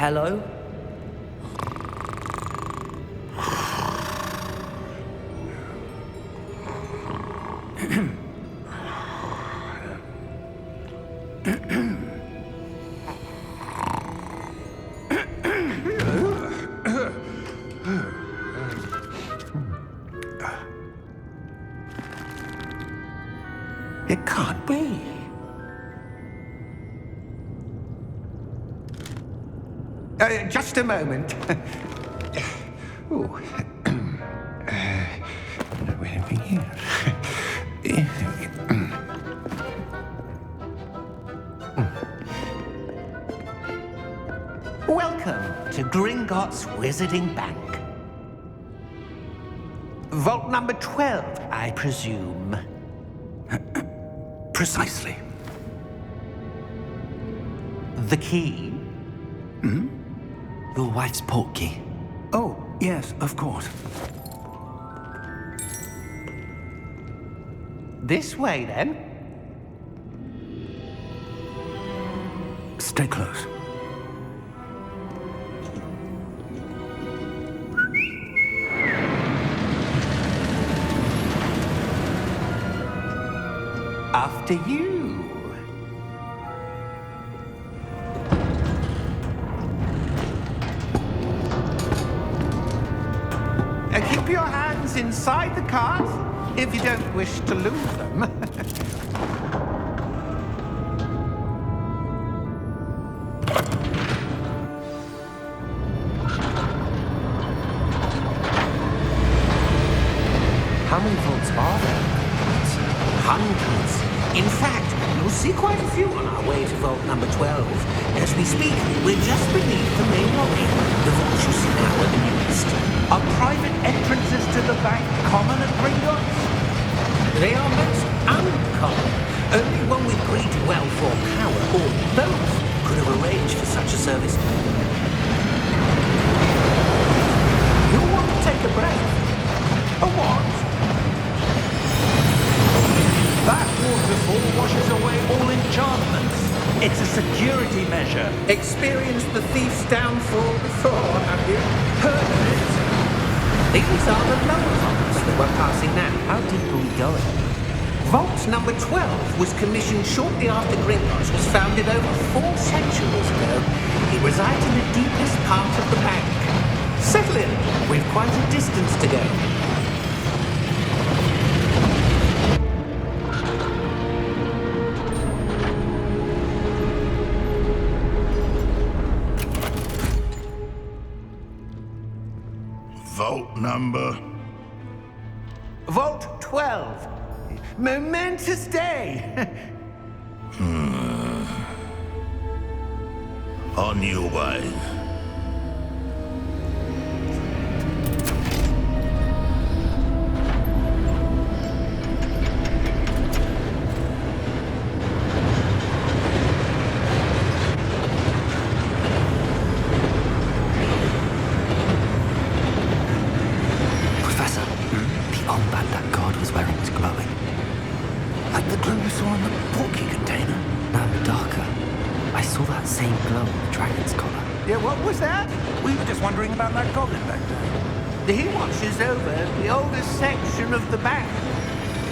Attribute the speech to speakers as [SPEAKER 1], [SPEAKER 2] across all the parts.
[SPEAKER 1] Hello?
[SPEAKER 2] It can't be. Just a moment. Ooh. Wait a minute here.
[SPEAKER 1] Welcome to Gringotts Wizarding Bank. Vault number 12, I presume.
[SPEAKER 2] Precisely.
[SPEAKER 1] The key?
[SPEAKER 2] Hmm?
[SPEAKER 3] Your wife's portkey.
[SPEAKER 2] Oh, yes, of course.
[SPEAKER 1] This way, then.
[SPEAKER 2] Stay close.
[SPEAKER 1] After you. Keep your hands inside the cart if you don't wish to lose them. How many vaults are there? Hundreds. In fact, you'll see quite a few on our way to vault number 12. As we speak, we're just beneath the main lobby. The vaults you see now are the newest. Are private entrances to the bank common at Gringotts? They are most uncommon. Only one with great wealth or power, or both, could have arranged for such a service. You'll want to take a breath. A what?
[SPEAKER 4] That waterfall washes away all enchantments. It's a security measure.
[SPEAKER 1] Experienced the thief's downfall before, have you? Heard of it? These are the lower vaults that we're passing now.
[SPEAKER 3] How deep are we going?
[SPEAKER 1] Vault number 12 was commissioned shortly after Gringotts was founded over 4 centuries ago. It resides in the deepest part of the bank. Settle in. We've quite a distance to go.
[SPEAKER 5] Vault number?
[SPEAKER 1] Vault 12. Momentous day.
[SPEAKER 5] On your way.
[SPEAKER 1] Yeah, what was that?
[SPEAKER 4] We were just wondering about that goblin back there.
[SPEAKER 1] He watches over the oldest section of the bank.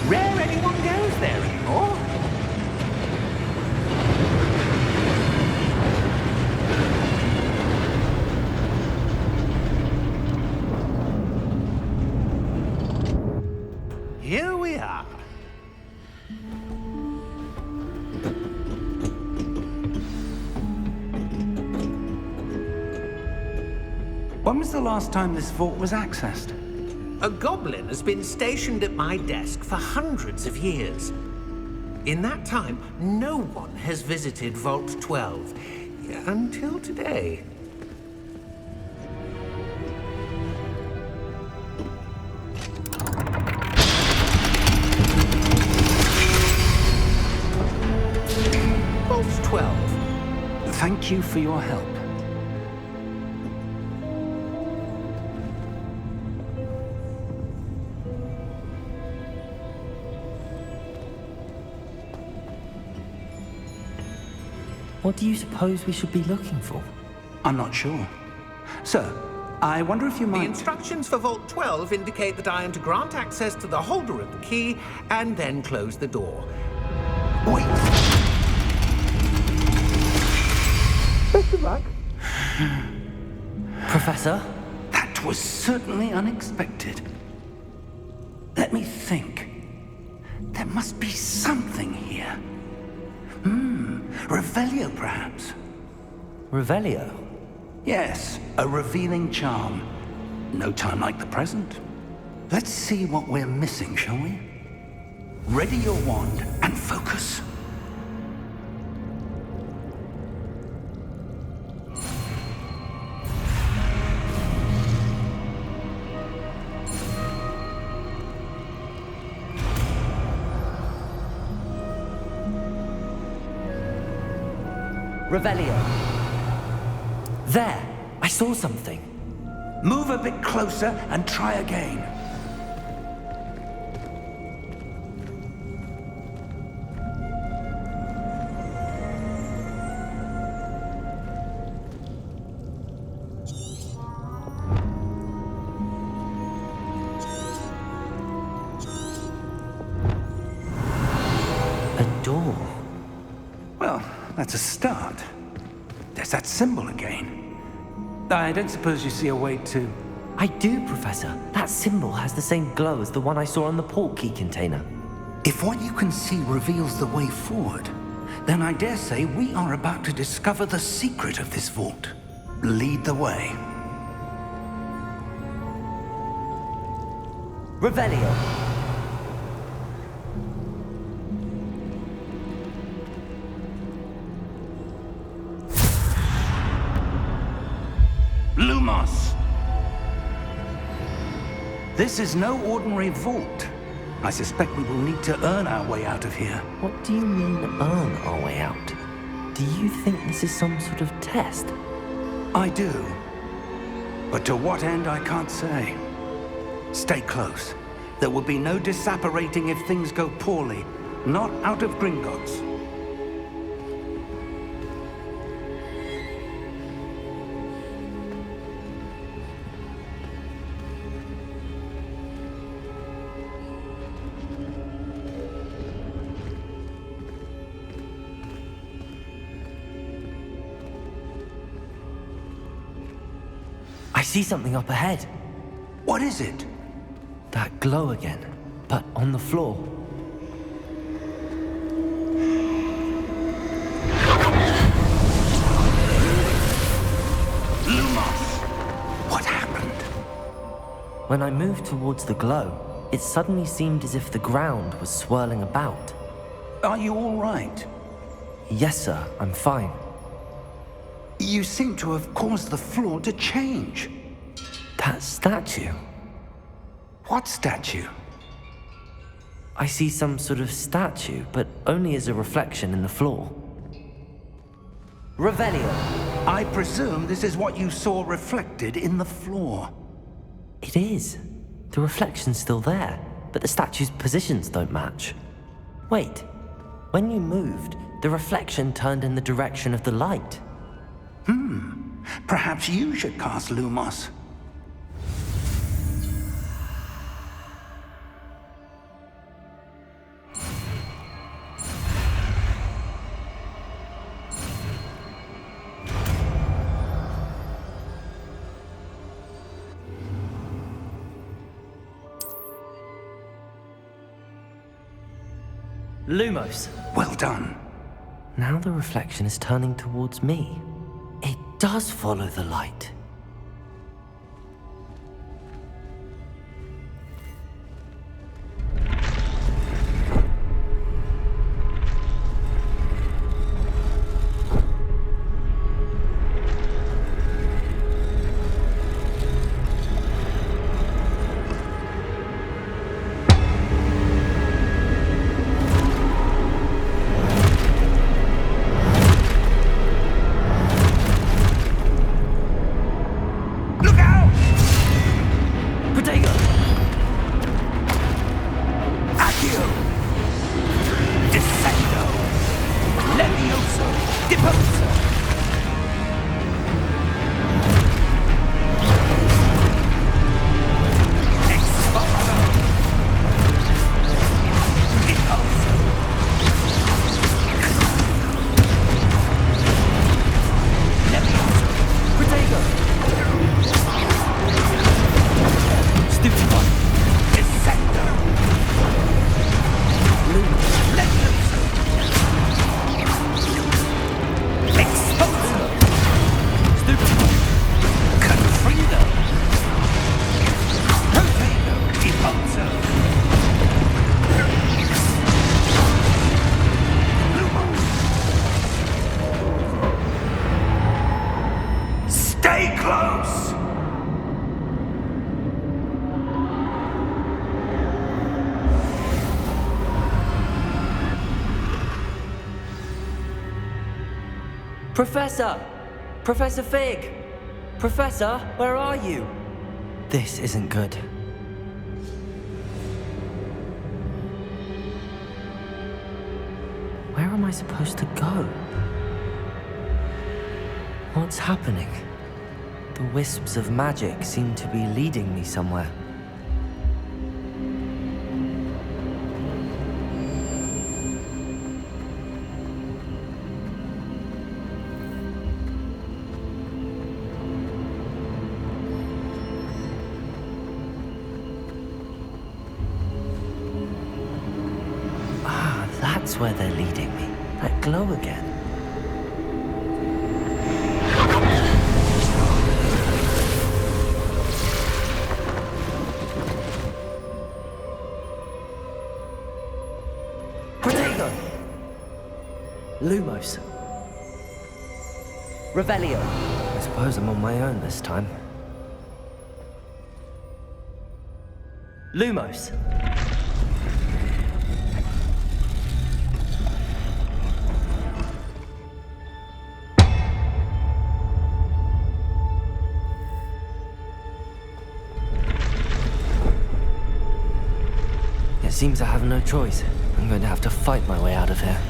[SPEAKER 1] Rare anyone goes there anymore. Here we are.
[SPEAKER 4] When was the last time this vault was accessed?
[SPEAKER 1] A goblin has been stationed at my desk for hundreds of years. In that time, no one has visited Vault 12 until today. Vault 12.
[SPEAKER 4] Thank you for your help.
[SPEAKER 3] What do you suppose we should be looking for?
[SPEAKER 2] I'm not sure. Sir, I wonder if you
[SPEAKER 1] The
[SPEAKER 2] might...
[SPEAKER 1] instructions for Vault 12 indicate that I am to grant access to the holder of the key and then close the door.
[SPEAKER 2] Wait!
[SPEAKER 1] Best of luck.
[SPEAKER 3] Professor?
[SPEAKER 2] That was certainly unexpected. Let me think. There must be something here. Revelio, perhaps?
[SPEAKER 3] Revelio?
[SPEAKER 2] Yes, a revealing charm. No time like the present. Let's see what we're missing, shall we? Ready your wand and focus.
[SPEAKER 3] Revelio. There! I saw something.
[SPEAKER 2] Move a bit closer and try again.
[SPEAKER 3] A door.
[SPEAKER 2] Well, that's a start. There's that symbol again. I don't suppose you see a way to...
[SPEAKER 3] I do, Professor. That symbol has the same glow as the one I saw on the portkey container.
[SPEAKER 2] If what you can see reveals the way forward, then I dare say we are about to discover the secret of this vault. Lead the way.
[SPEAKER 3] Revelio.
[SPEAKER 2] Lumos! This is no ordinary vault. I suspect we will need to earn our way out of here.
[SPEAKER 3] What do you mean, earn our way out? Do you think this is some sort of test?
[SPEAKER 2] I do. But to what end, I can't say. Stay close. There will be no disapparating if things go poorly. Not out of Gringotts.
[SPEAKER 3] I see something up ahead.
[SPEAKER 2] What is it?
[SPEAKER 3] That glow again, but on the floor.
[SPEAKER 2] Lumos! What happened?
[SPEAKER 3] When I moved towards the glow, it suddenly seemed as if the ground was swirling about.
[SPEAKER 2] Are you all right?
[SPEAKER 3] Yes, sir, I'm fine.
[SPEAKER 2] You seem to have caused the floor to change.
[SPEAKER 3] That statue.
[SPEAKER 2] What statue?
[SPEAKER 3] I see some sort of statue, but only as a reflection in the floor. Revelio.
[SPEAKER 2] I presume this is what you saw reflected in the floor.
[SPEAKER 3] It is. The reflection's still there, but the statue's positions don't match. Wait. When you moved, the reflection turned in the direction of the light.
[SPEAKER 2] Perhaps you should cast Lumos.
[SPEAKER 3] Lumos.
[SPEAKER 2] Well done.
[SPEAKER 3] Now the reflection is turning towards me. It does follow the light. Professor! Professor Fig! Professor, where are you? This isn't good. Where am I supposed to go? What's happening? The wisps of magic seem to be leading me somewhere. Ah, that's where they're leading me. That glow again. Lumos. Revelio. I suppose I'm on my own this time. Lumos. It seems I have no choice. I'm going to have to fight my way out of here.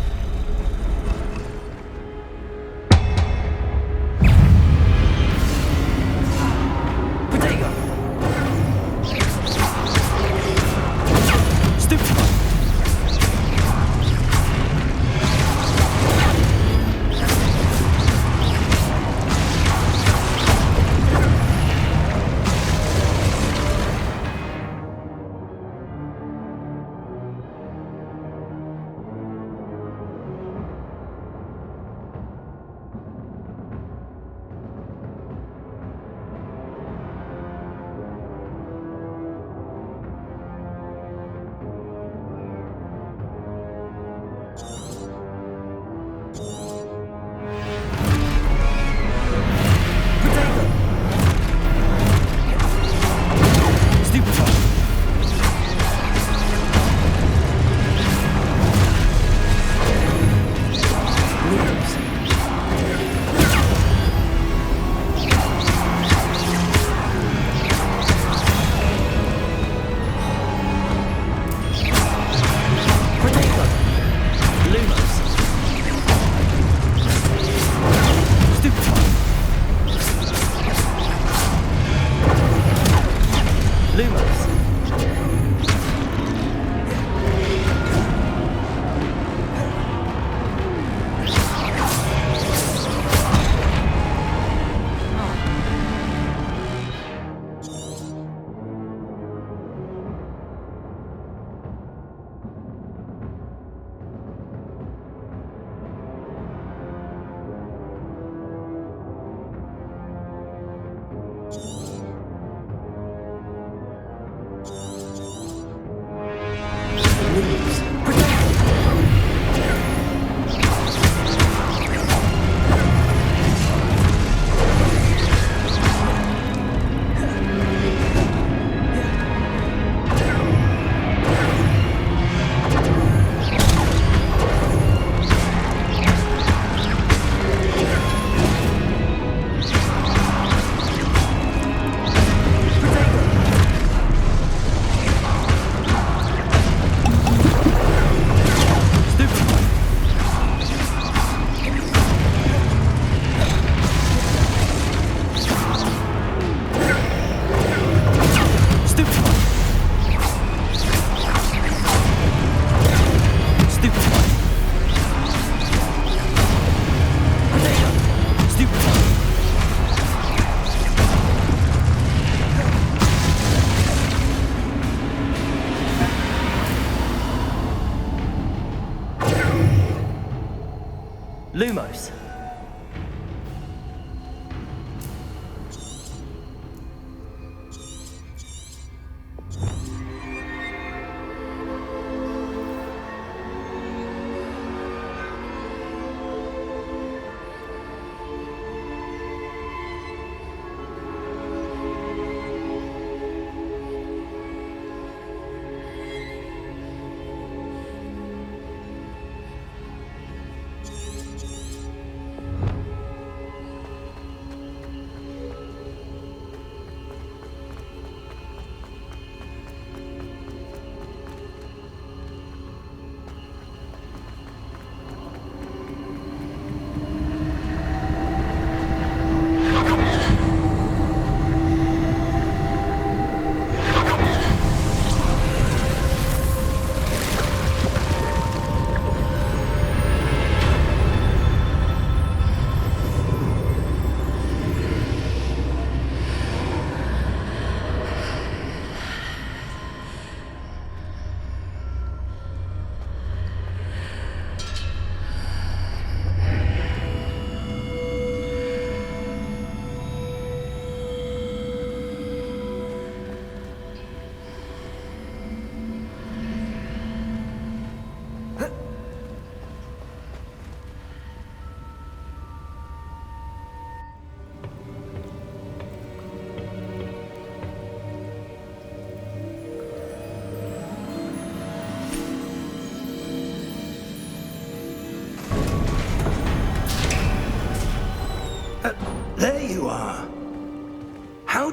[SPEAKER 3] Lumos.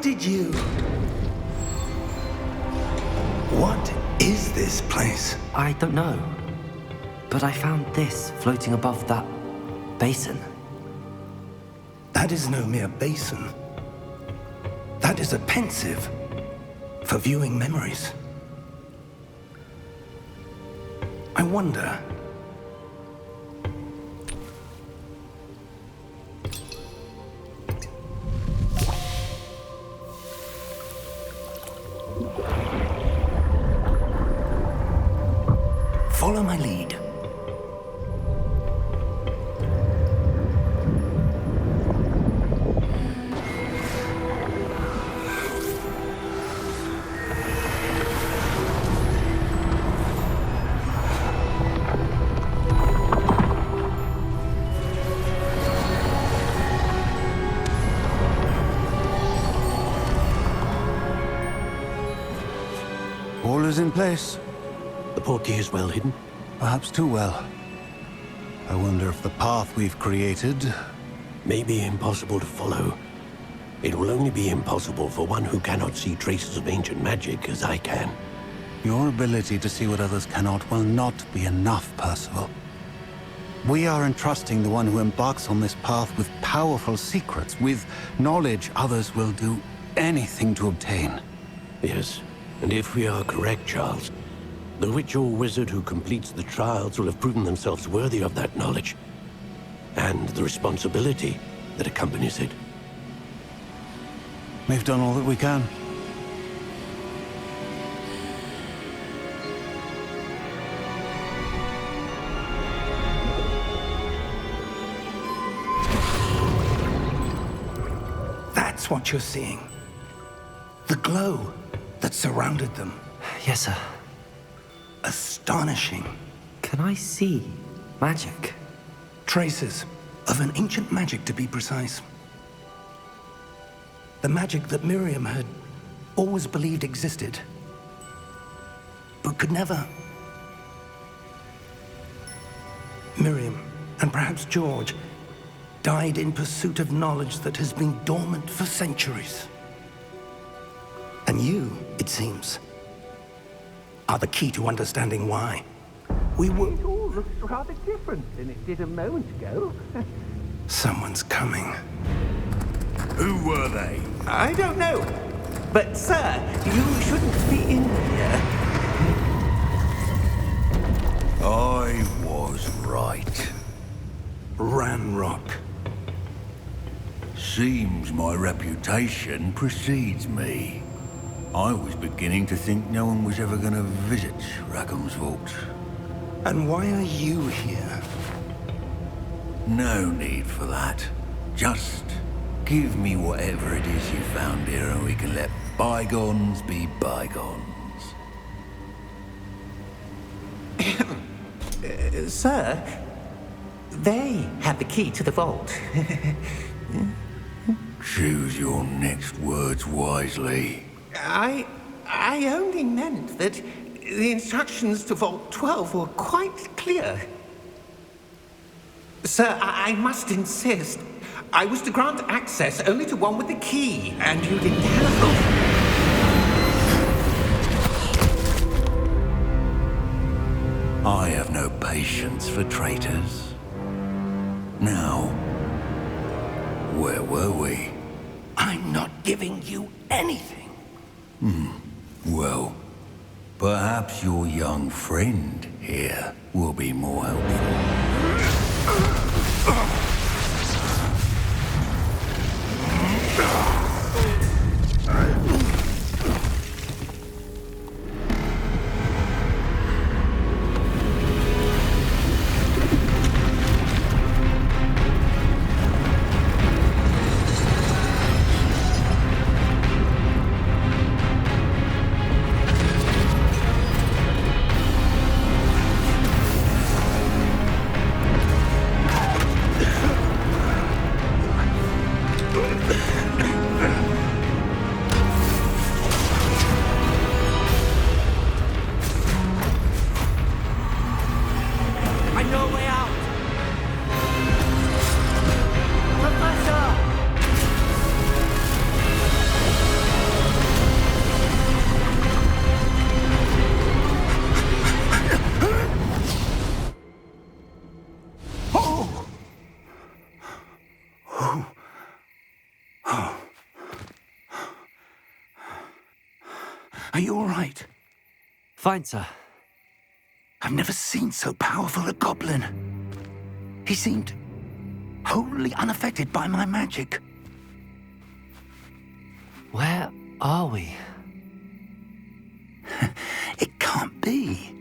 [SPEAKER 2] did you... What is this place?
[SPEAKER 3] I don't know. But I found this floating above that basin.
[SPEAKER 2] That is no mere basin. That is a pensive for viewing memories. I wonder... Follow my lead.
[SPEAKER 6] All is in place.
[SPEAKER 7] The portkey is well hidden.
[SPEAKER 6] Perhaps too well. I wonder if the path we've created...
[SPEAKER 7] May be impossible to follow. It will only be impossible for one who cannot see traces of ancient magic as I can.
[SPEAKER 6] Your ability to see what others cannot will not be enough, Percival. We are entrusting the one who embarks on this path with powerful secrets, with knowledge others will do anything to obtain.
[SPEAKER 7] Yes, and if we are correct, Charles, the witch or wizard who completes the trials will have proven themselves worthy of that knowledge, and the responsibility that accompanies it.
[SPEAKER 6] We've done all that we can.
[SPEAKER 2] That's what you're seeing. The glow that surrounded them.
[SPEAKER 3] Yes, sir.
[SPEAKER 2] Astonishing.
[SPEAKER 3] Can I see magic?
[SPEAKER 2] Traces of an ancient magic, to be precise. The magic that Miriam had always believed existed, but could never. Miriam, and perhaps George, died in pursuit of knowledge that has been dormant for centuries. And you, it seems, are the key to understanding why. We were...
[SPEAKER 1] It all looks rather different than it did a moment ago.
[SPEAKER 2] Someone's coming.
[SPEAKER 5] Who were they?
[SPEAKER 1] I don't know. But, sir, you shouldn't be in here.
[SPEAKER 5] I was right.
[SPEAKER 2] Ranrock.
[SPEAKER 5] Seems my reputation precedes me. I was beginning to think no one was ever going to visit Rackham's vault.
[SPEAKER 2] And why are you here?
[SPEAKER 5] No need for that. Just give me whatever it is you found here and we can let bygones be bygones.
[SPEAKER 1] Sir, they have the key to the vault.
[SPEAKER 5] Choose your next words wisely.
[SPEAKER 1] I only meant that the instructions to Vault 12 were quite clear. Sir, I must insist. I was to grant access only to one with the key, and you didn't have...
[SPEAKER 5] I have no patience for traitors. Now, where were we?
[SPEAKER 2] I'm not giving you anything.
[SPEAKER 5] Well, perhaps your young friend here will be more helpful.
[SPEAKER 2] Are you all right?
[SPEAKER 3] Fine, sir.
[SPEAKER 2] I've never seen so powerful a goblin. He seemed wholly unaffected by my magic.
[SPEAKER 3] Where are we?
[SPEAKER 2] It can't be.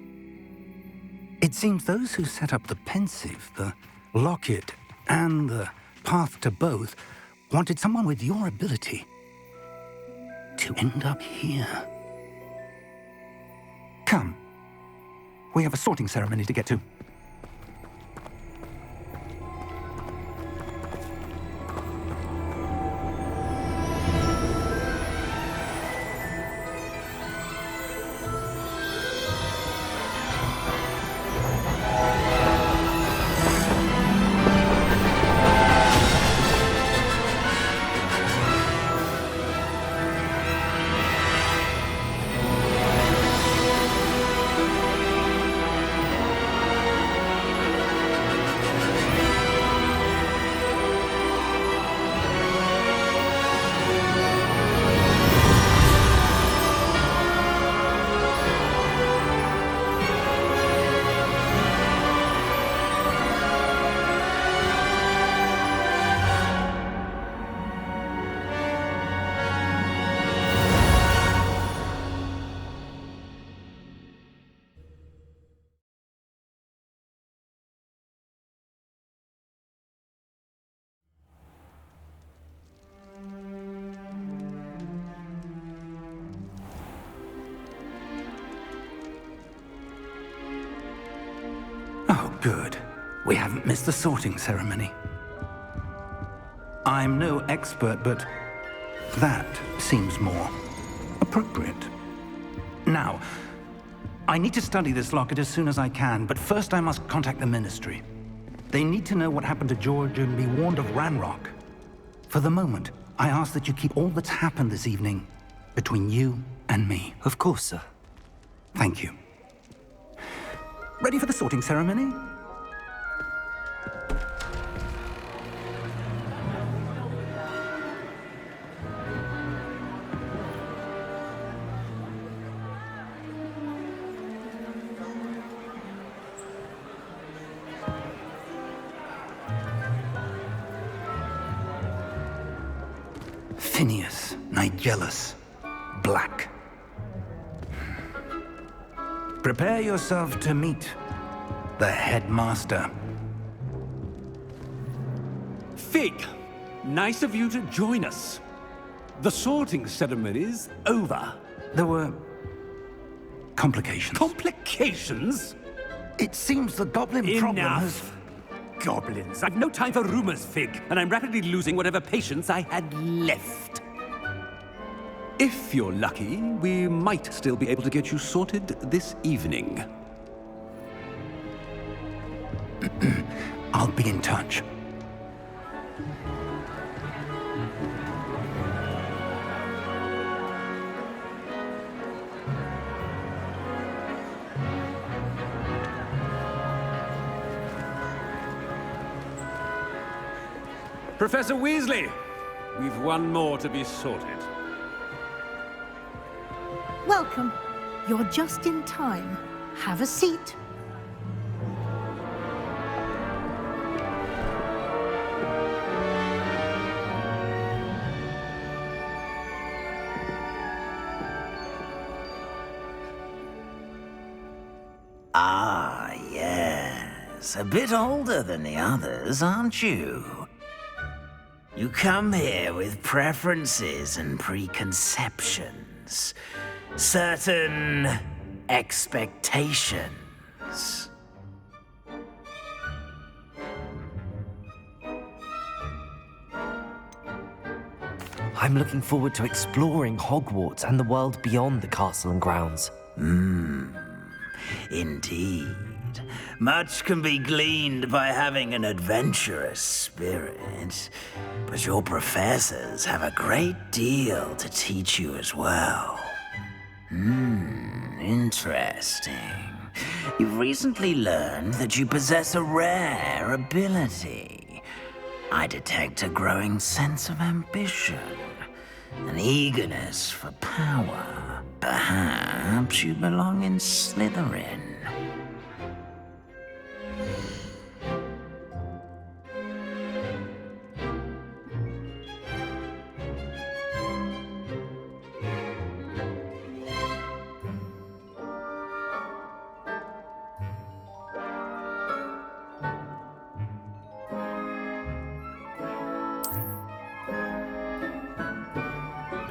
[SPEAKER 2] It seems those who set up the pensive, the locket, and the path to both wanted someone with your ability to end up here. Come. We have a sorting ceremony to get to. Oh, good. We haven't missed the sorting ceremony. I'm no expert, but that seems more appropriate. Now, I need to study this locket as soon as I can, but first I must contact the Ministry. They need to know what happened to George and be warned of Ranrock. For the moment, I ask that you keep all that's happened this evening between you and me.
[SPEAKER 3] Of course, sir.
[SPEAKER 2] Thank you. Ready for the sorting ceremony? Phineas, Nigellus, Black. Prepare yourself to meet the headmaster.
[SPEAKER 4] Fig, nice of you to join us. The sorting ceremony's over.
[SPEAKER 2] There were complications.
[SPEAKER 4] Complications?
[SPEAKER 2] It seems the goblin problem has...
[SPEAKER 4] Enough. Goblins. I've no time for rumors, Fig, and I'm rapidly losing whatever patience I had left. If you're lucky, we might still be able to get you sorted this evening.
[SPEAKER 2] I'll be in touch.
[SPEAKER 4] Professor Weasley, we've one more to be sorted.
[SPEAKER 8] Welcome. You're just in time. Have a seat.
[SPEAKER 1] Ah, yes. A bit older than the others, aren't you? You come here with preferences and preconceptions. Certain expectations.
[SPEAKER 3] I'm looking forward to exploring Hogwarts and the world beyond the castle and grounds.
[SPEAKER 1] Indeed. Much can be gleaned by having an adventurous spirit, but your professors have a great deal to teach you as well. Interesting. You've recently learned that you possess a rare ability. I detect a growing sense of ambition, an eagerness for power.
[SPEAKER 9] Perhaps you belong in Slytherin.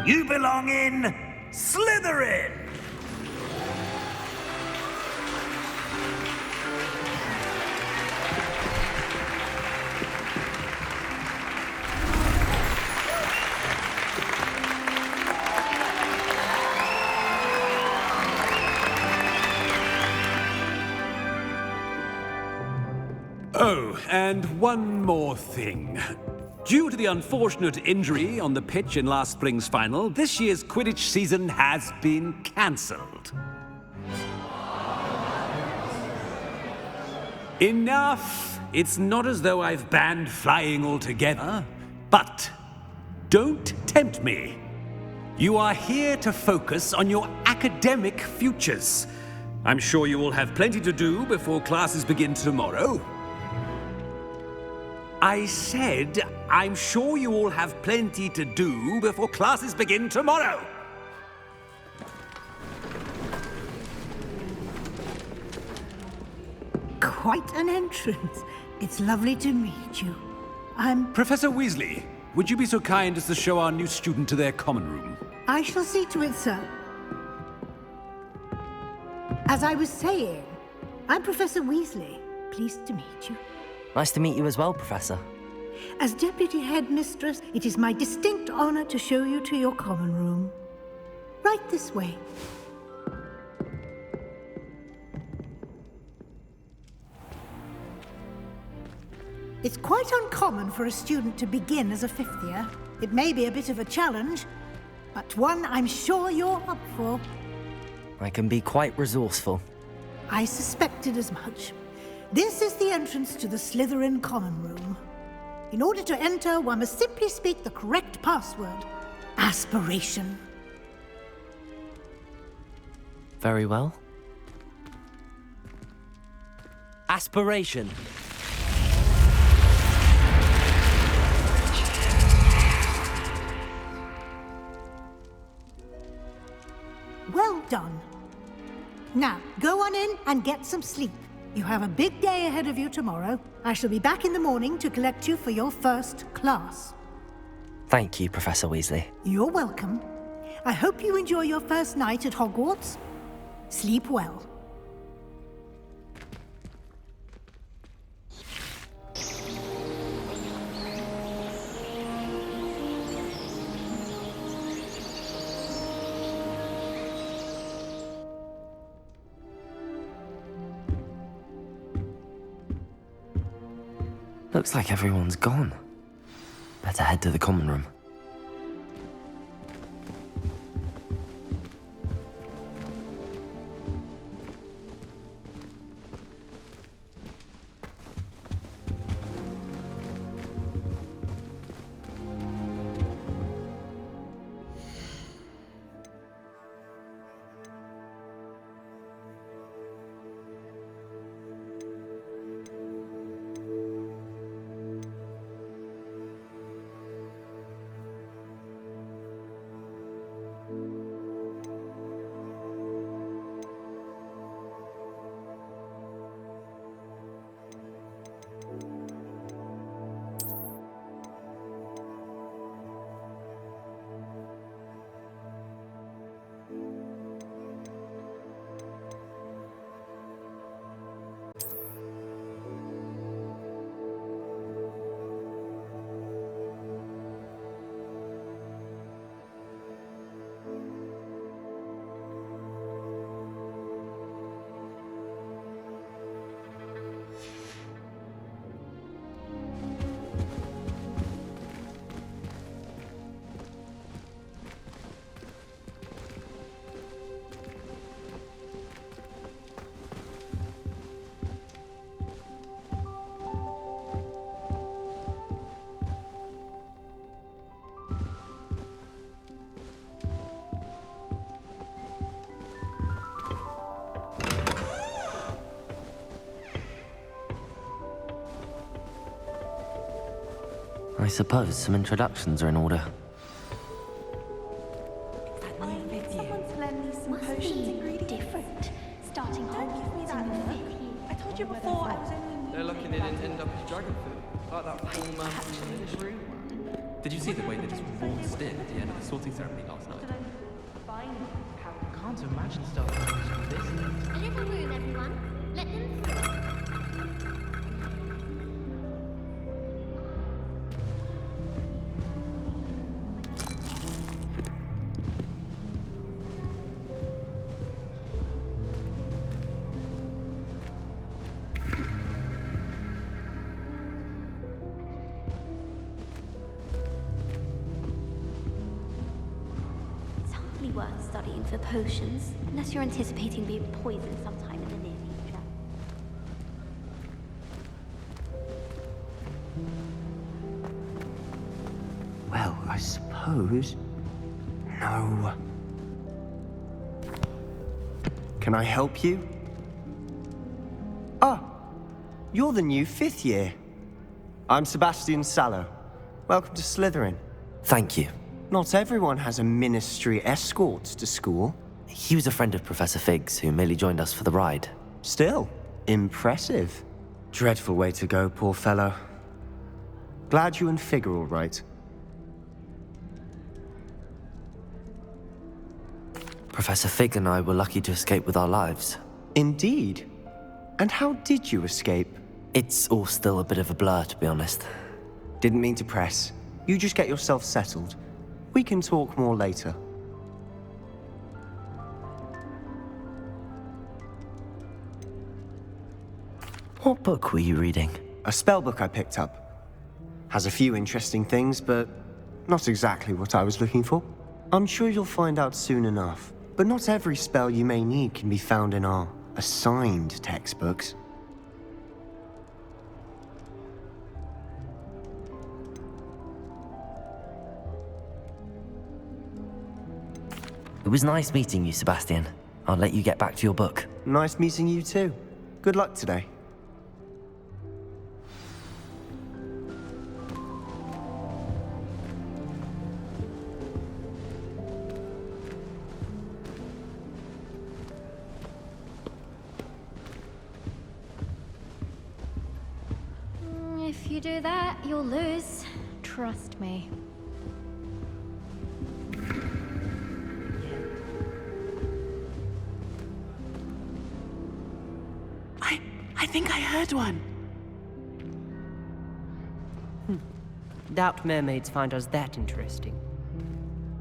[SPEAKER 9] You belong in Slytherin!
[SPEAKER 4] Oh, and one more thing. Due to the unfortunate injury on the pitch in last spring's final, this year's Quidditch season has been cancelled. Enough! It's not as though I've banned flying altogether, but don't tempt me. You are here to focus on your academic futures. I'm sure you will have plenty to do before classes begin tomorrow. I said, I'm sure you all have plenty to do before classes begin tomorrow.
[SPEAKER 8] Quite an entrance. It's lovely to meet you. I'm...
[SPEAKER 4] Professor Weasley, would you be so kind as to show our new student to their common room?
[SPEAKER 8] I shall see to it, sir. As I was saying, I'm Professor Weasley. Pleased to meet you.
[SPEAKER 3] Nice to meet you as well, Professor.
[SPEAKER 8] As Deputy Headmistress, it is my distinct honor to show you to your common room. Right this way. It's quite uncommon for a student to begin as a fifth year. It may be a bit of a challenge, but one I'm sure you're up for.
[SPEAKER 3] I can be quite resourceful.
[SPEAKER 8] I suspected as much. This is the entrance to the Slytherin common room. In order to enter, one must simply speak the correct password. Aspiration.
[SPEAKER 3] Very well. Aspiration.
[SPEAKER 8] Well done. Now, go on in and get some sleep. You have a big day ahead of you tomorrow. I shall be back in the morning to collect you for your first class.
[SPEAKER 3] Thank you, Professor Weasley.
[SPEAKER 8] You're welcome. I hope you enjoy your first night at Hogwarts. Sleep well.
[SPEAKER 3] Looks like everyone's gone. Better head to the common room. I suppose some introductions are in order.
[SPEAKER 10] Someone's lent me some potions ingredients. Different. Starting don't give me that look. I told you before I was only.
[SPEAKER 11] They're lucky they didn't end up as dragon food, like that poor man from the ministry. Did you see the way they just waltzed in at the end of the sorting ceremony last night? I can't imagine stuff like this.
[SPEAKER 12] A little room, everyone. Let them through. Worth studying for potions, unless you're anticipating being poisoned sometime in the near future.
[SPEAKER 13] Well, I suppose... No. Can I help you? Oh, you're the new 5th year. I'm Sebastian Sallow. Welcome to Slytherin.
[SPEAKER 3] Thank you.
[SPEAKER 13] Not everyone has a ministry escort to school.
[SPEAKER 3] He was a friend of Professor Fig's who merely joined us for the ride.
[SPEAKER 13] Still, impressive. Dreadful way to go, poor fellow. Glad you and Fig are all right.
[SPEAKER 3] Professor Fig and I were lucky to escape with our lives.
[SPEAKER 13] Indeed. And how did you escape?
[SPEAKER 3] It's all still a bit of a blur, to be honest.
[SPEAKER 13] Didn't mean to press. You just get yourself settled. We can talk more later.
[SPEAKER 3] What book were you reading?
[SPEAKER 13] A spell book I picked up. Has a few interesting things, but not exactly what I was looking for. I'm sure you'll find out soon enough. But not every spell you may need can be found in our assigned textbooks.
[SPEAKER 3] It was nice meeting you, Sebastian. I'll let you get back to your book.
[SPEAKER 13] Nice meeting you too. Good luck today.
[SPEAKER 12] If you do that, you'll lose. Trust me.
[SPEAKER 14] I think I heard one. Doubt mermaids find us that interesting.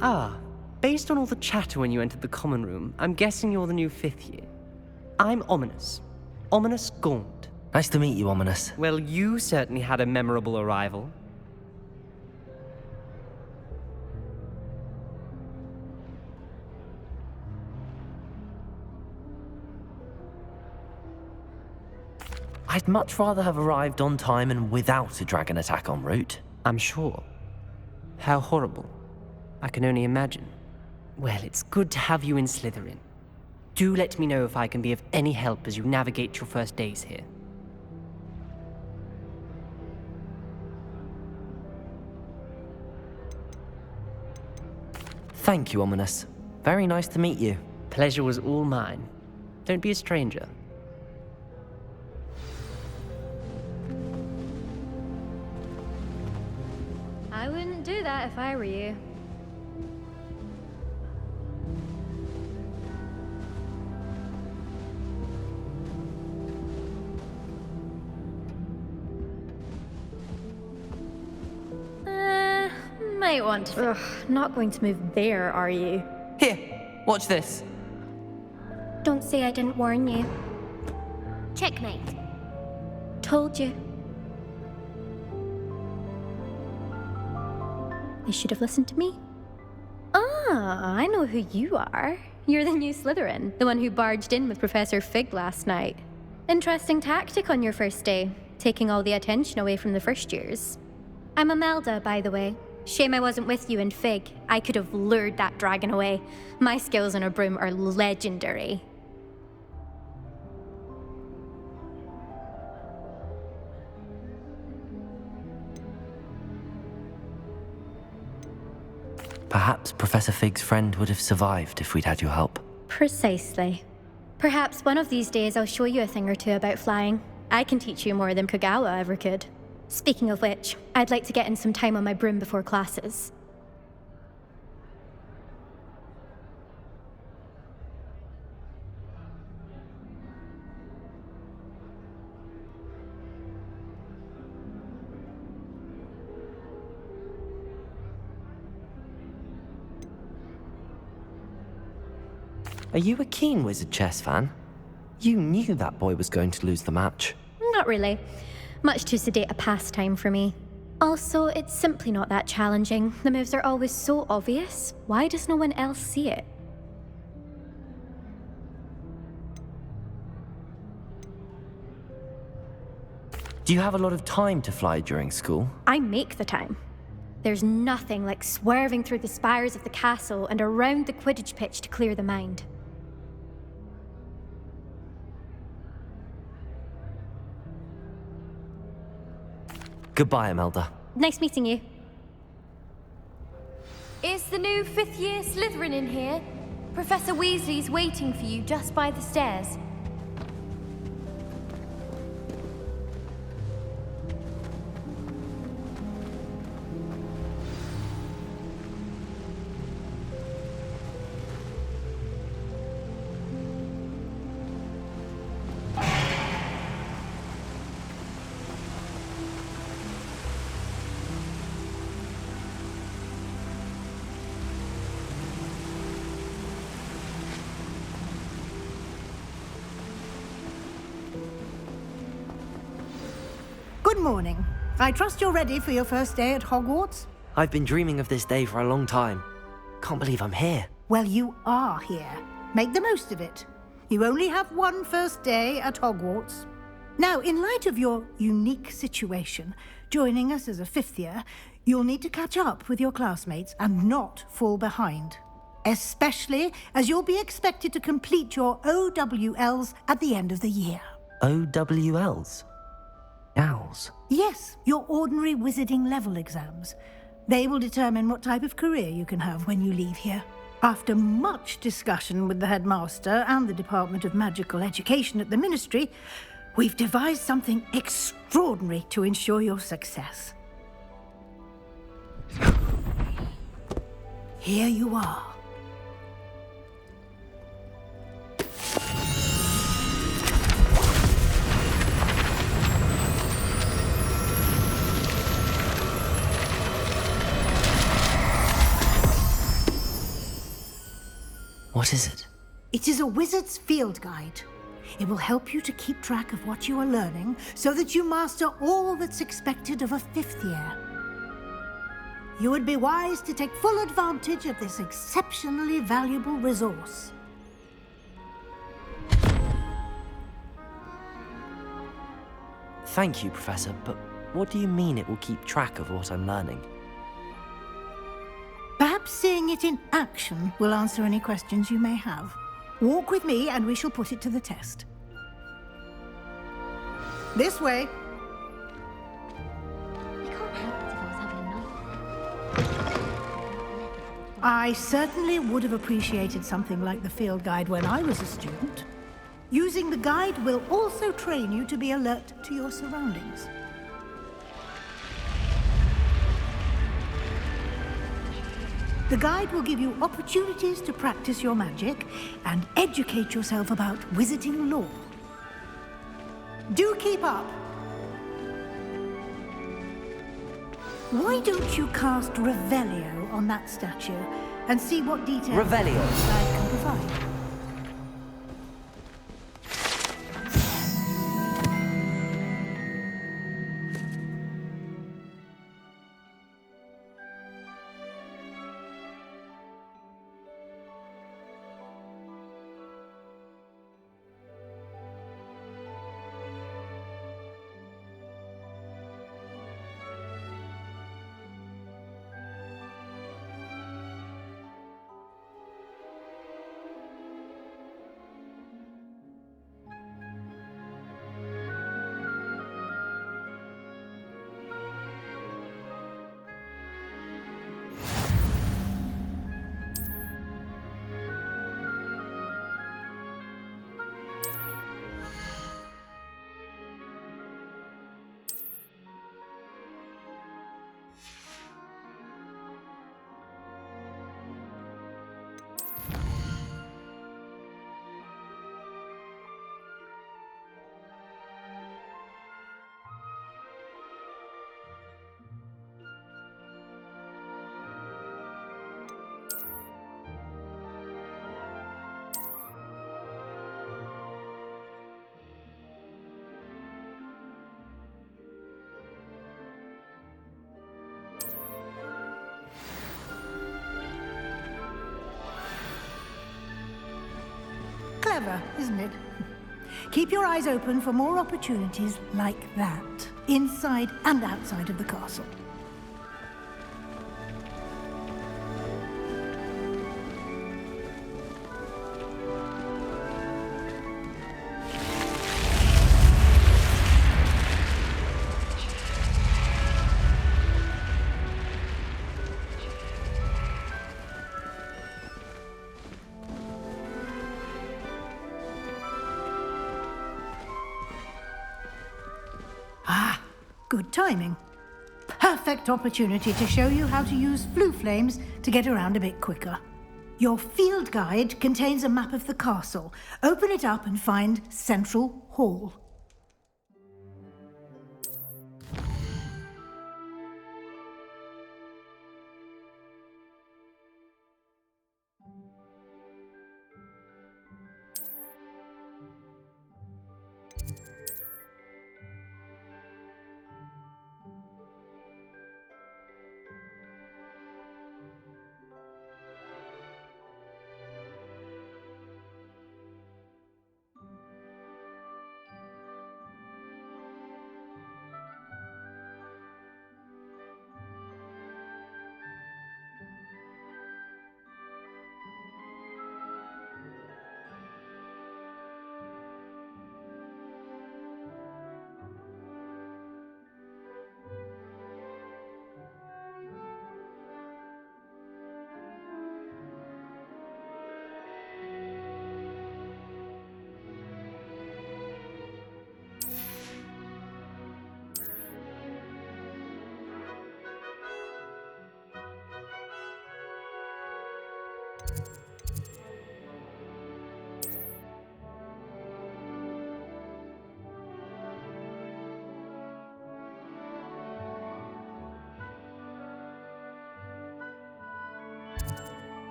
[SPEAKER 14] Ah, based on all the chatter when you entered the common room, I'm guessing you're the new 5th year. I'm Ominous. Ominous Gaunt.
[SPEAKER 3] Nice to meet you, Ominous.
[SPEAKER 14] Well, you certainly had a memorable arrival.
[SPEAKER 3] I'd much rather have arrived on time and without a dragon attack en route.
[SPEAKER 14] I'm sure. How horrible. I can only imagine. Well, it's good to have you in Slytherin. Do let me know if I can be of any help as you navigate your first days here.
[SPEAKER 3] Thank you, Ominous. Very nice to meet you.
[SPEAKER 14] Pleasure was all mine. Don't be a stranger.
[SPEAKER 12] I wouldn't do that if I were you. Might want to. Ugh, not going to move there, are you?
[SPEAKER 14] Here, watch this.
[SPEAKER 12] Don't say I didn't warn you. Checkmate. Told you. You should have listened to me. Ah, I know who you are. You're the new Slytherin, the one who barged in with Professor Fig last night. Interesting tactic on your first day, taking all the attention away from the first years. I'm Imelda, by the way. Shame I wasn't with you in Fig. I could have lured that dragon away. My skills on a broom are legendary.
[SPEAKER 3] Perhaps Professor Fig's friend would have survived if we'd had your help.
[SPEAKER 12] Precisely. Perhaps one of these days I'll show you a thing or two about flying. I can teach you more than Kagawa ever could. Speaking of which, I'd like to get in some time on my broom before classes.
[SPEAKER 3] Are you a keen Wizard chess fan? You knew that boy was going to lose the match.
[SPEAKER 12] Not really. Much too sedate a pastime for me. Also, it's simply not that challenging. The moves are always so obvious. Why does no one else see it?
[SPEAKER 3] Do you have a lot of time to fly during school?
[SPEAKER 12] I make the time. There's nothing like swerving through the spires of the castle and around the Quidditch pitch to clear the mind.
[SPEAKER 3] Goodbye, Imelda.
[SPEAKER 12] Nice meeting you.
[SPEAKER 10] Is the new fifth-year Slytherin in here? Professor Weasley's waiting for you just by the stairs.
[SPEAKER 8] Good morning. I trust you're ready for your first day at Hogwarts?
[SPEAKER 3] I've been dreaming of this day for a long time. Can't believe I'm here.
[SPEAKER 8] Well, you are here. Make the most of it. You only have one first day at Hogwarts. Now, in light of your unique situation, joining us as a fifth year, you'll need to catch up with your classmates and not fall behind. Especially as you'll be expected to complete your OWLs at the end of the year.
[SPEAKER 3] OWLs? Owls?
[SPEAKER 8] Yes, your ordinary wizarding level exams. They will determine what type of career you can have when you leave here. After much discussion with the headmaster and the Department of Magical Education at the Ministry, we've devised something extraordinary to ensure your success. Here you are.
[SPEAKER 3] What is it?
[SPEAKER 8] It is a wizard's field guide. It will help you to keep track of what you are learning so that you master all that's expected of a fifth year. You would be wise to take full advantage of this exceptionally valuable resource.
[SPEAKER 3] Thank you, Professor, but what do you mean it will keep track of what I'm learning?
[SPEAKER 8] Perhaps seeing it in action will answer any questions you may have. Walk with me and we shall put it to the test. This way. I certainly would have appreciated something like the field guide when I was a student. Using the guide will also train you to be alert to your surroundings. The guide will give you opportunities to practice your magic and educate yourself about wizarding lore. Do keep up. Why don't you cast Revelio on that statue and see what details
[SPEAKER 3] Revelio.
[SPEAKER 8] the guide can provide? Clever, isn't it? Keep your eyes open for more opportunities like that, inside and outside of the castle. Good timing. Perfect opportunity to show you how to use flue flames to get around a bit quicker. Your field guide contains a map of the castle. Open it up and find Central Hall.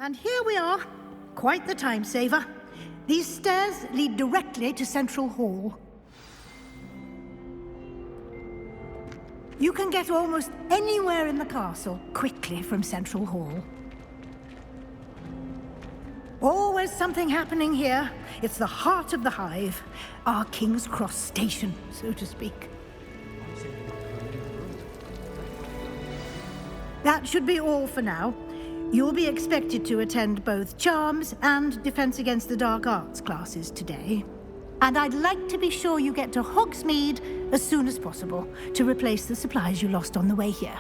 [SPEAKER 8] And here we are. Quite the time saver. These stairs lead directly to Central Hall. You can get almost anywhere in the castle quickly from Central Hall. Always something happening here. It's the heart of the hive. Our King's Cross station, so to speak. That should be all for now. You'll be expected to attend both Charms and Defense Against the Dark Arts classes today. And I'd like to be sure you get to Hogsmeade as soon as possible to replace the supplies you lost on the way here.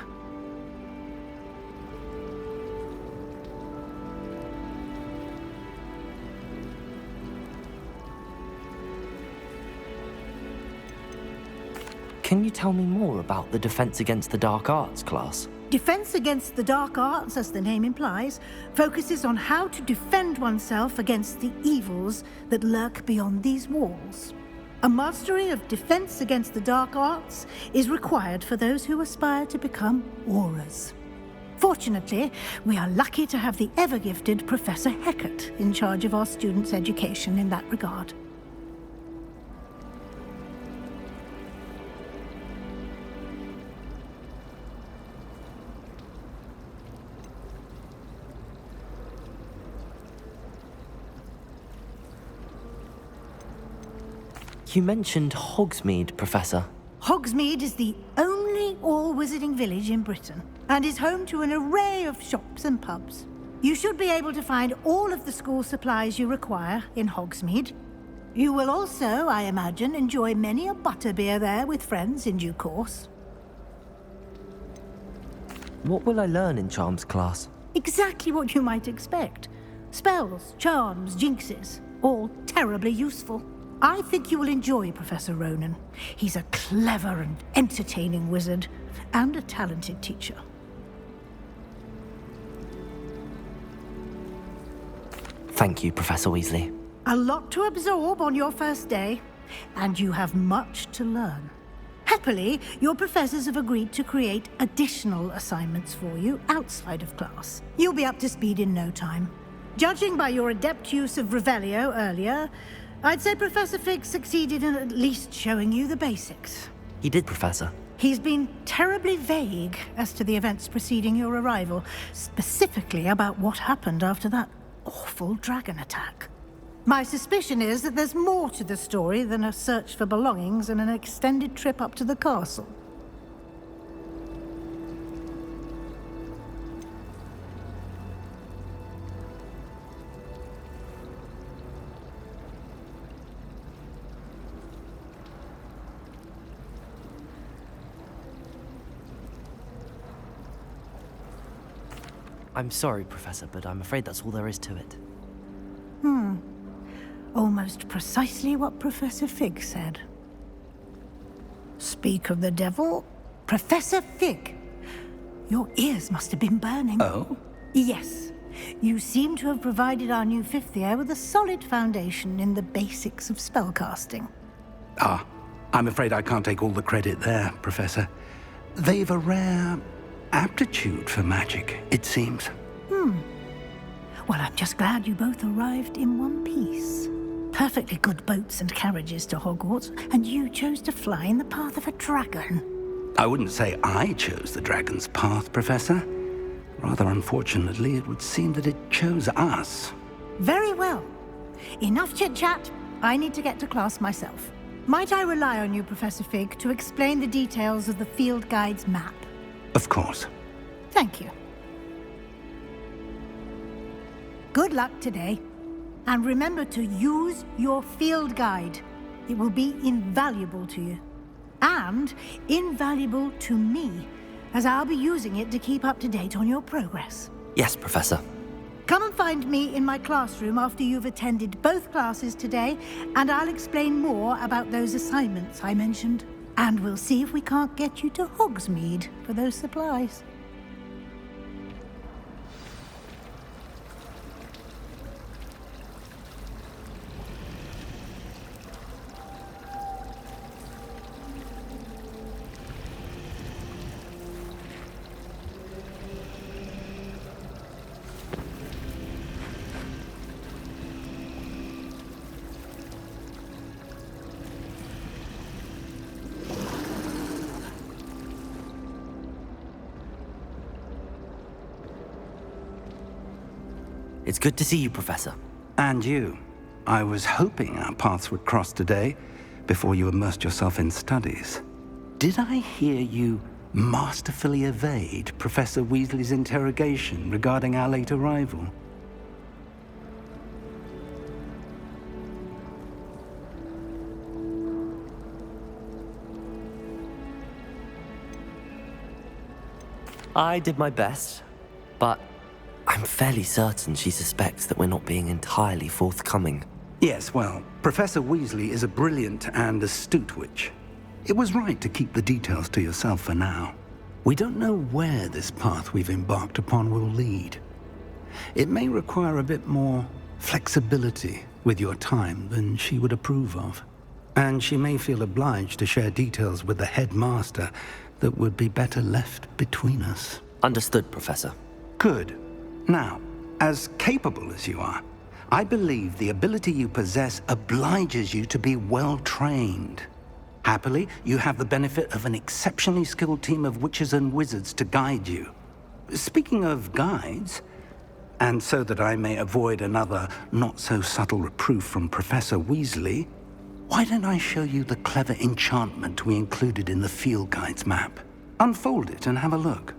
[SPEAKER 3] Can you tell me more about the Defense Against the Dark Arts class?
[SPEAKER 8] Defense Against the Dark Arts, as the name implies, focuses on how to defend oneself against the evils that lurk beyond these walls. A mastery of Defense Against the Dark Arts is required for those who aspire to become Aurors. Fortunately, we are lucky to have the ever-gifted Professor Hecat in charge of our students' education in that regard.
[SPEAKER 3] You mentioned Hogsmeade, Professor.
[SPEAKER 8] Hogsmeade is the only all-wizarding village in Britain, and is home to an array of shops and pubs. You should be able to find all of the school supplies you require in Hogsmeade. You will also, I imagine, enjoy many a butterbeer there with friends in due course.
[SPEAKER 3] What will I learn in Charms class?
[SPEAKER 8] Exactly what you might expect. Spells, charms, jinxes, all terribly useful. I think you will enjoy Professor Ronan. He's a clever and entertaining wizard, and a talented teacher.
[SPEAKER 3] Thank you, Professor Weasley.
[SPEAKER 8] A lot to absorb on your first day, and you have much to learn. Happily, your professors have agreed to create additional assignments for you outside of class. You'll be up to speed in no time. Judging by your adept use of Revelio earlier, I'd say Professor Fig succeeded in at least showing you the basics.
[SPEAKER 3] He did, Professor.
[SPEAKER 8] He's been terribly vague as to the events preceding your arrival, specifically about what happened after that awful dragon attack. My suspicion is that there's more to the story than a search for belongings and an extended trip up to the castle.
[SPEAKER 3] I'm sorry, Professor, but I'm afraid that's all there is to it.
[SPEAKER 8] Almost precisely what Professor Fig said. Speak of the devil, Professor Fig. Your ears must have been burning.
[SPEAKER 2] Oh?
[SPEAKER 8] Yes. You seem to have provided our new fifth year with a solid foundation in the basics of spellcasting.
[SPEAKER 2] Ah, I'm afraid I can't take all the credit there, Professor. They've a rare aptitude for magic, it seems.
[SPEAKER 8] Well, I'm just glad you both arrived in one piece. Perfectly good boats and carriages to Hogwarts, and you chose to fly in the path of a dragon.
[SPEAKER 2] I wouldn't say I chose the dragon's path, Professor. Rather unfortunately, it would seem that it chose us.
[SPEAKER 8] Very well. Enough chit-chat. I need to get to class myself. Might I rely on you, Professor Fig, to explain the details of the field guide's map?
[SPEAKER 2] Of course.
[SPEAKER 8] Thank you. Good luck today. And remember to use your field guide. It will be invaluable to you. And invaluable to me, as I'll be using it to keep up to date on your progress.
[SPEAKER 3] Yes, Professor.
[SPEAKER 8] Come and find me in my classroom after you've attended both classes today, and I'll explain more about those assignments I mentioned. And we'll see if we can't get you to Hogsmeade for those supplies.
[SPEAKER 3] It's good to see you, Professor.
[SPEAKER 2] And you. I was hoping our paths would cross today, before you immersed yourself in studies. Did I hear you masterfully evade Professor Weasley's interrogation regarding our late arrival?
[SPEAKER 3] I did my best, but I'm fairly certain she suspects that we're not being entirely forthcoming.
[SPEAKER 2] Yes, well, Professor Weasley is a brilliant and astute witch. It was right to keep the details to yourself for now. We don't know where this path we've embarked upon will lead. It may require a bit more flexibility with your time than she would approve of. And she may feel obliged to share details with the headmaster that would be better left between us.
[SPEAKER 3] Understood, Professor.
[SPEAKER 2] Good. Now, as capable as you are, I believe the ability you possess obliges you to be well-trained. Happily, you have the benefit of an exceptionally skilled team of witches and wizards to guide you. Speaking of guides, and so that I may avoid another not-so-subtle reproof from Professor Weasley, Why don't I show you the clever enchantment we included in the field guide's map? Unfold it and have a look.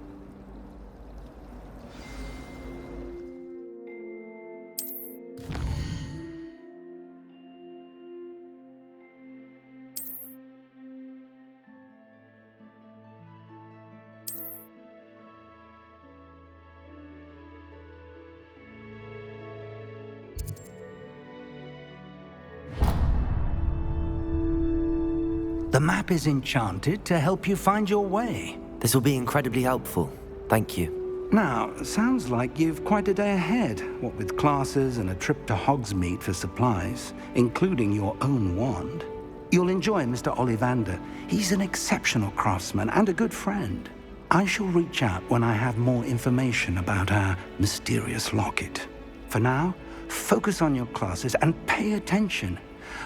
[SPEAKER 2] The map is enchanted to help you find your way.
[SPEAKER 3] This will be incredibly helpful. Thank you.
[SPEAKER 2] Now, sounds like you've quite a day ahead, what with classes and a trip to Hogsmeade for supplies, including your own wand. You'll enjoy Mr. Ollivander. He's an exceptional craftsman and a good friend. I shall reach out when I have more information about our mysterious locket. For now, focus on your classes and pay attention.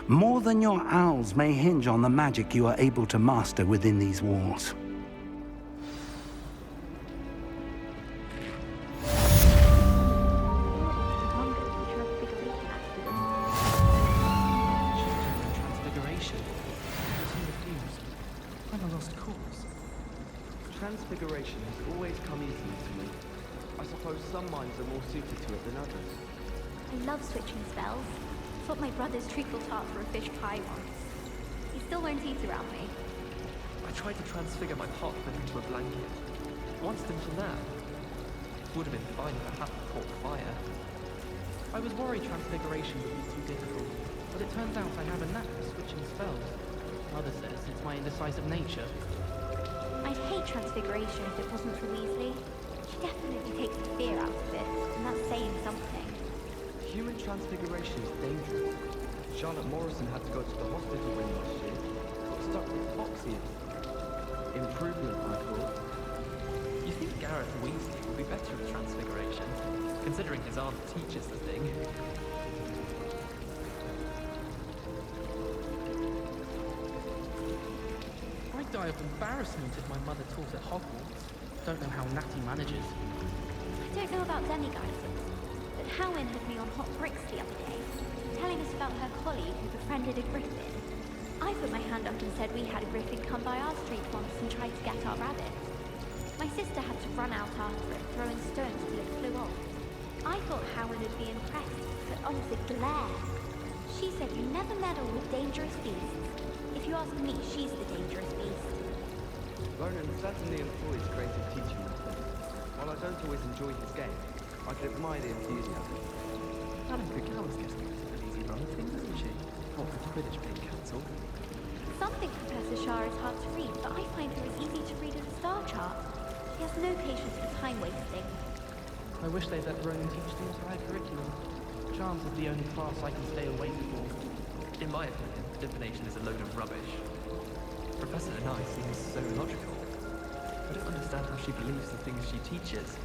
[SPEAKER 2] More than your owls may hinge on the magic you are able to master within these walls.
[SPEAKER 11] Transfiguration. I'm confused. I'm a lost cause.
[SPEAKER 15] Transfiguration has always come easily to me. I suppose some minds are more suited to it than others.
[SPEAKER 10] I love switching spells. It's what my brother's treacle tart for a fish pie once. He still won't eat around me.
[SPEAKER 11] I tried to transfigure my pot into a blanket. Once done for that. Would have been fine if I hadn't caught fire. I was worried transfiguration would be too difficult, but it turns out I have a knack for switching spells. Mother says it's my indecisive nature.
[SPEAKER 10] I'd hate transfiguration if it wasn't for Weasley. She definitely takes the fear out of it, and that's saying something.
[SPEAKER 15] Human transfiguration is dangerous. Charlotte Morrison had to go to the hospital when last year. Got stuck with Foxy. Improvement, I thought.
[SPEAKER 11] You think Gareth Weasley would be better at transfiguration, considering his aunt teaches the thing? I'd die of embarrassment if my mother taught at Hogwarts. Don't know how Natty manages.
[SPEAKER 10] I don't know about demi-guises, but Howin had me on hot bricks the other day, telling us about her colleague who befriended a griffin. I put my hand up and said we had a griffin come by our street once and tried to get our rabbit. My sister had to run out after it, throwing stones till it flew off. I thought Howin would be impressed, but honestly, Blair. She said you never meddle with dangerous beasts. If you ask me, she's the dangerous beast.
[SPEAKER 15] Ronan certainly employs creative teaching methods. While I don't always enjoy his game, I can admire the enthusiasm.
[SPEAKER 11] Annika Gowan's getting an easy run of things, isn't she? Not with Quidditch being cancelled.
[SPEAKER 10] Some think Professor Shah is hard to read, but I find her as easy to read as a star chart. She has no patience for time wasting.
[SPEAKER 11] I wish they'd let Ronan teach the entire curriculum. Charms is the only class I can stay awake for. In my opinion, divination is a load of rubbish. Professor Denai seems so logical. I don't understand how she believes the things she teaches.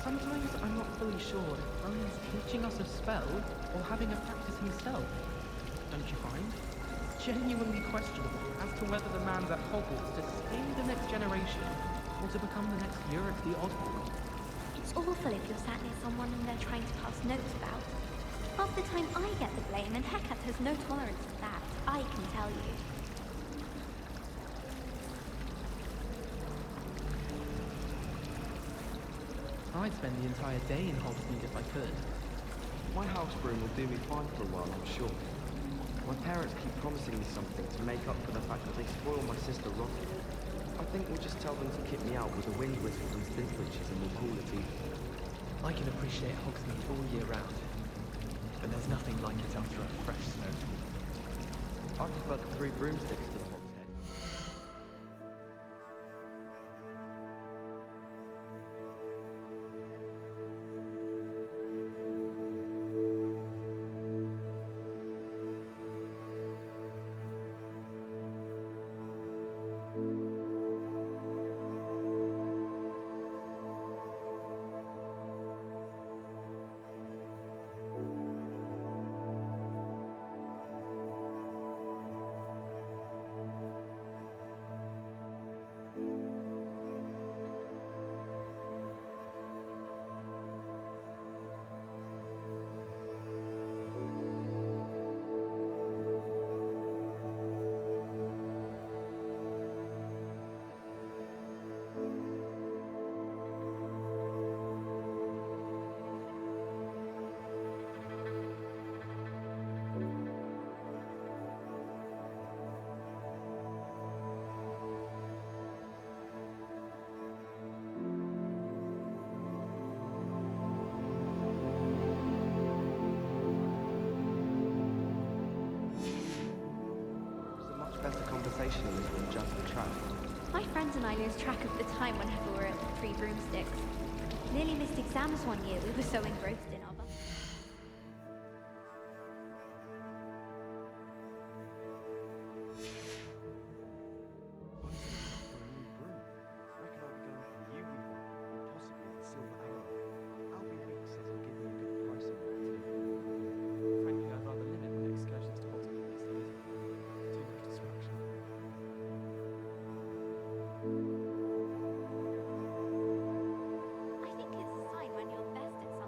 [SPEAKER 11] Sometimes I'm not fully sure if Ronan's teaching us a spell or having a practice himself. Don't you find? It's genuinely questionable as to whether the man's at Hogwarts to stay the next generation or to become the next Uric the Oddball.
[SPEAKER 10] It's awful if you're sat near someone and they're trying to pass notes about. Half the time I get the blame, and Hecate has no tolerance for that, I can tell you.
[SPEAKER 11] I'd spend the entire day in Hogsmeade if I could.
[SPEAKER 15] My house broom will do me fine for a while, I'm sure. My parents keep promising me something to make up for the fact that they spoil my sister rotten. I think we'll just tell them to kick me out with a wind whistle and Stintwitches and we'll call it even.
[SPEAKER 11] I can appreciate Hogsmeade all year round, but there's nothing like it after a fresh snow.
[SPEAKER 15] I prefer the 3 broomsticks to the Hog's Head. conversationalist than just the trap.
[SPEAKER 10] My friends and I lose track of the time whenever we're at the Three Broomsticks. Nearly missed exams one year, we were so engrossed in our...